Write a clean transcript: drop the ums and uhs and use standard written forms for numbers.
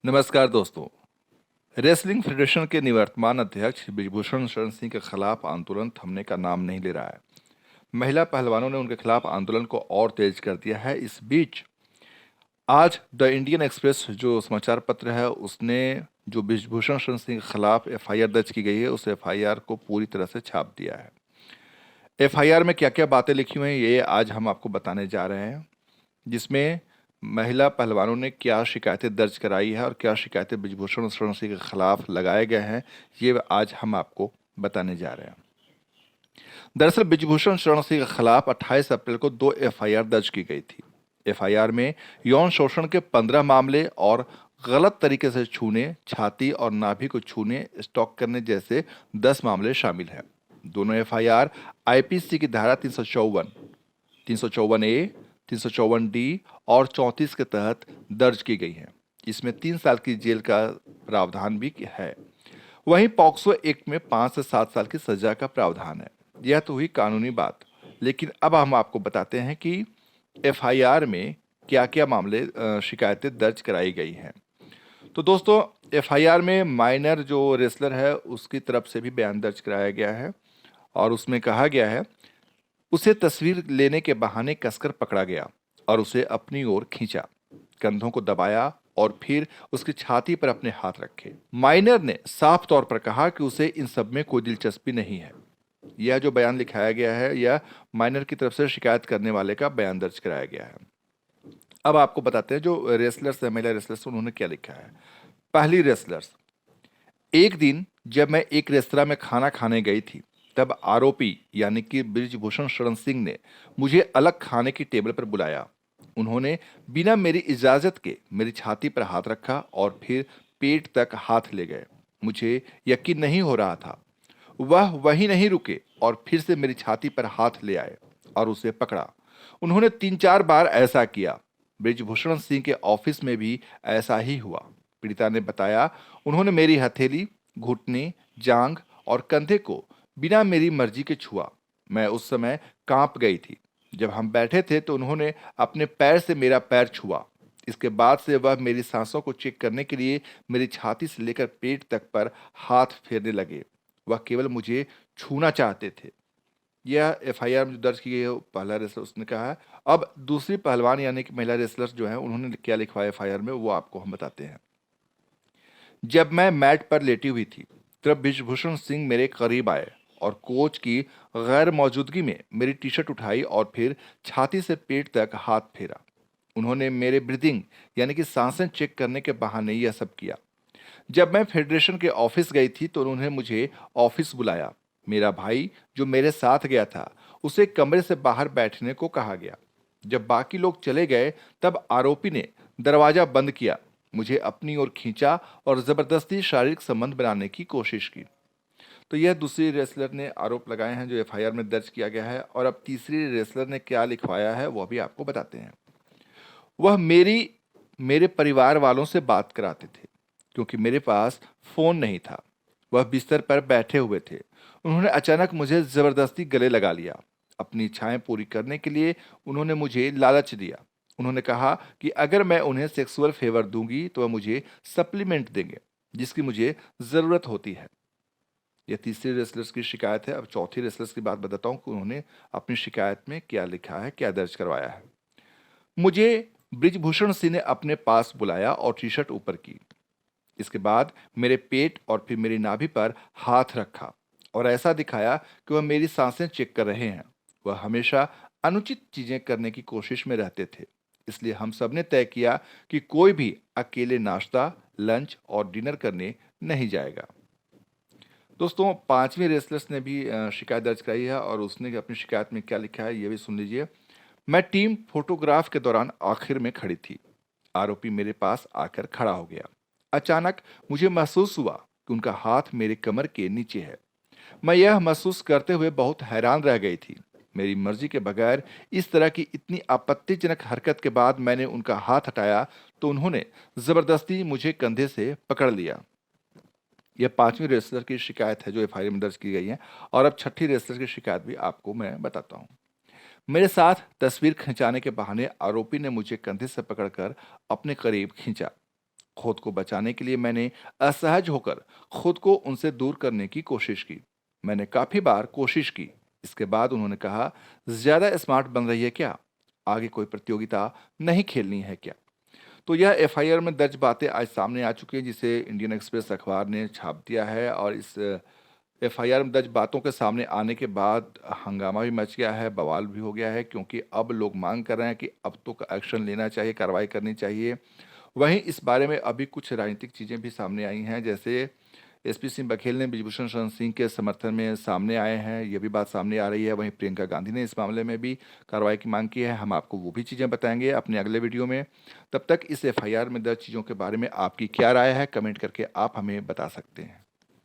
नमस्कार दोस्तों। Wrestling federation के निवर्तमान अध्यक्ष ब्रिजभूषण शरण सिंह के खिलाफ आंदोलन थमने का नाम नहीं ले रहा है। महिला पहलवानों ने उनके खिलाफ आंदोलन को और तेज कर दिया है। इस बीच आज द इंडियन एक्सप्रेस जो समाचार पत्र है उसने जो ब्रिजभूषण शरण सिंह के खिलाफ एफआईआर दर्ज की गई है उस एफआईआर को पूरी तरह से छाप दिया है। एफआईआर में क्या क्या बातें लिखी हुई हैं ये आज हम आपको बताने जा रहे हैं, जिसमें महिला पहलवानों ने क्या शिकायतें दर्ज कराई है और क्या शिकायतें ब्रिजभूषण शरण सिंह के खिलाफ लगाए गए हैं, ये आज हम आपको बताने जा रहे हैं। दरअसल ब्रिजभूषण शरण सिंह के खिलाफ 28 अप्रैल को 2 एफआईआर दर्ज की गई थी। एफआईआर में यौन शोषण के 15 मामले और गलत तरीके से छूने, छाती और नाभि को छूने, स्टॉक करने जैसे 10 मामले शामिल हैं। दोनों एफआईआर आईपीसी की धारा 354, 354A, 354D और 34 के तहत दर्ज की गई हैं। इसमें 3 साल की जेल का प्रावधान भी है। वहीं पॉक्सो एक्ट में 5 से 7 साल की सजा का प्रावधान है। यह तो हुई कानूनी बात, लेकिन अब हम आपको बताते हैं कि एफआईआर में क्या-क्या मामले शिकायतें दर्ज कराई गई हैं। तो दोस्तों, एफआईआर में माइनर जो रेसलर है उसकी तरफ से भी बयान दर्ज कराया गया है और उसमें कहा गया है उसे तस्वीर लेने के बहाने कसकर पकड़ा गया और उसे अपनी ओर खींचा, कंधों को दबाया और फिर उसकी छाती पर अपने हाथ रखे। माइनर ने साफ तौर पर कहा कि उसे इन सब में कोई दिलचस्पी नहीं है। यह जो बयान लिखाया गया है यह माइनर की तरफ से शिकायत करने वाले का बयान दर्ज कराया गया है। अब आपको बताते हैं जो रेसलर्स है, महिला रेसलर्स, उन्होंने क्या लिखा है। पहली रेसलर्स, एक दिन जब मैं एक रेस्तरां में खाना खाने गई थी तब आरोपी यानी कि ब्रिजभूषण शरण सिंह ने मुझे अलग खाने की टेबल पर बुलाया। उन्होंने बिना मेरी इजाजत के मेरी छाती पर हाथ रखा और फिर पेट तक हाथ ले गए। मुझे यकीन नहीं हो रहा था। वह वहीं नहीं रुके और फिर से मेरी छाती पर हाथ ले आए और उसे पकड़ा। उन्होंने 3-4 बार ऐसा किया। ब्रिजभूषण सिंह के ऑफिस में भी ऐसा ही हुआ। पीड़िता ने बताया, उन्होंने मेरी हथेली, घुटने, जांघ और कंधे को बिना मेरी मर्जी के छुआ। मैं उस समय कांप गई थी। जब हम बैठे थे तो उन्होंने अपने पैर से मेरा पैर छुआ। इसके बाद से वह मेरी सांसों को चेक करने के लिए मेरी छाती से लेकर पेट तक पर हाथ फेरने लगे। वह केवल मुझे छूना चाहते थे। यह एफआईआर में जो दर्ज की गई है वो पहला रेसलर उसने कहा है। अब दूसरी पहलवान यानी कि महिला रेसलर्स जो है उन्होंने क्या लिखा है एफआईआर में वो आपको हम बताते हैं। जब मैं मैट पर लेटी हुई थी तब ब्रिजभूषण सिंह मेरे करीब आए और कोच की गैर मौजूदगी में मेरी टी शर्ट उठाई और फिर छाती से पेट तक हाथ फेरा। उन्होंने मेरे ब्रीदिंग यानी कि सांसें चेक करने के बहाने यह सब किया। जब मैं फेडरेशन के ऑफिस गई थी तो उन्होंने मुझे ऑफिस बुलाया। मेरा भाई जो मेरे साथ गया था उसे कमरे से बाहर बैठने को कहा गया। जब बाकी लोग चले गए तब आरोपी ने दरवाजा बंद किया, मुझे अपनी ओर खींचा और जबरदस्ती शारीरिक संबंध बनाने की कोशिश की। तो यह दूसरी रेसलर ने आरोप लगाए हैं जो एफआईआर में दर्ज किया गया है। और अब तीसरी रेसलर ने क्या लिखवाया है वह भी आपको बताते हैं। वह मेरे परिवार वालों से बात कराते थे क्योंकि मेरे पास फोन नहीं था। वह बिस्तर पर बैठे हुए थे। उन्होंने अचानक मुझे जबरदस्ती गले लगा लिया। अपनी इच्छाएं पूरी करने के लिए उन्होंने मुझे लालच दिया। उन्होंने कहा कि अगर मैं उन्हें सेक्सुअल फेवर दूंगी तो वह मुझे सप्लीमेंट देंगे जिसकी मुझे जरूरत होती है। यह तीसरी रेसलर्स की शिकायत है। अब चौथी रेसलर्स की बात बताता हूं कि उन्होंने अपनी शिकायत में क्या लिखा है, क्या दर्ज करवाया है। मुझे ब्रिजभूषण सिंह ने अपने पास बुलाया और टी शर्ट ऊपर की। इसके बाद मेरे पेट और फिर मेरी नाभि पर हाथ रखा और ऐसा दिखाया कि वह मेरी सांसें चेक कर रहे हैं। वह हमेशा अनुचित चीजें करने की कोशिश में रहते थे। इसलिए हम सब ने तय किया कि कोई भी अकेले नाश्ता, लंच और डिनर करने नहीं जाएगा। दोस्तों, पांचवी रेसलर्स ने भी शिकायत दर्ज कराई है और उसने अपनी शिकायत में क्या लिखा है ये भी सुन लीजिए। मैं टीम फोटोग्राफ के दौरान आखिर में खड़ी थी। आरोपी मेरे पास आकर खड़ा हो गया। अचानक मुझे महसूस हुआ कि उनका हाथ मेरे कमर के नीचे है। मैं यह महसूस करते हुए बहुत हैरान रह गई थी। मेरी मर्जी के बगैर इस तरह की इतनी आपत्तिजनक हरकत के बाद मैंने उनका हाथ हटाया तो उन्होंने जबरदस्ती मुझे कंधे से पकड़ लिया। यह पांचवी रेसलर की शिकायत है जो एफआईआर में दर्ज की गई है। और अब छठी रेसलर की शिकायत भी आपको मैं बताता हूँ। मेरे साथ तस्वीर खिंचाने के बहाने आरोपी ने मुझे कंधे से पकड़कर अपने करीब खींचा। खुद को बचाने के लिए मैंने असहज होकर खुद को उनसे दूर करने की कोशिश की। मैंने काफ़ी बार कोशिश की। इसके बाद उन्होंने कहा, "ज़्यादा स्मार्ट बन रही है क्या? आगे कोई प्रतियोगिता नहीं खेलनी है क्या?" तो यह एफआईआर में दर्ज बातें आज सामने आ चुकी हैं, जिसे इंडियन एक्सप्रेस अखबार ने छाप दिया है और इस एफआईआर में दर्ज बातों के सामने आने के बाद हंगामा भी मच गया है, बवाल भी हो गया है, क्योंकि अब लोग मांग कर रहे हैं कि अब तो एक्शन लेना चाहिए, कार्रवाई करनी चाहिए। वहीं इस बारे में अभी कुछ राजनीतिक चीज़ें भी सामने आई हैं, जैसे एसपी सिंह बघेल ने ब्रिजभूषण शरण सिंह के समर्थन में सामने आए हैं, ये भी बात सामने आ रही है। वहीं प्रियंका गांधी ने इस मामले में भी कार्रवाई की मांग की है। हम आपको वो भी चीज़ें बताएंगे अपने अगले वीडियो में। तब तक इस एफआईआर में दर्ज चीज़ों के बारे में आपकी क्या राय है, कमेंट करके आप हमें बता सकते हैं।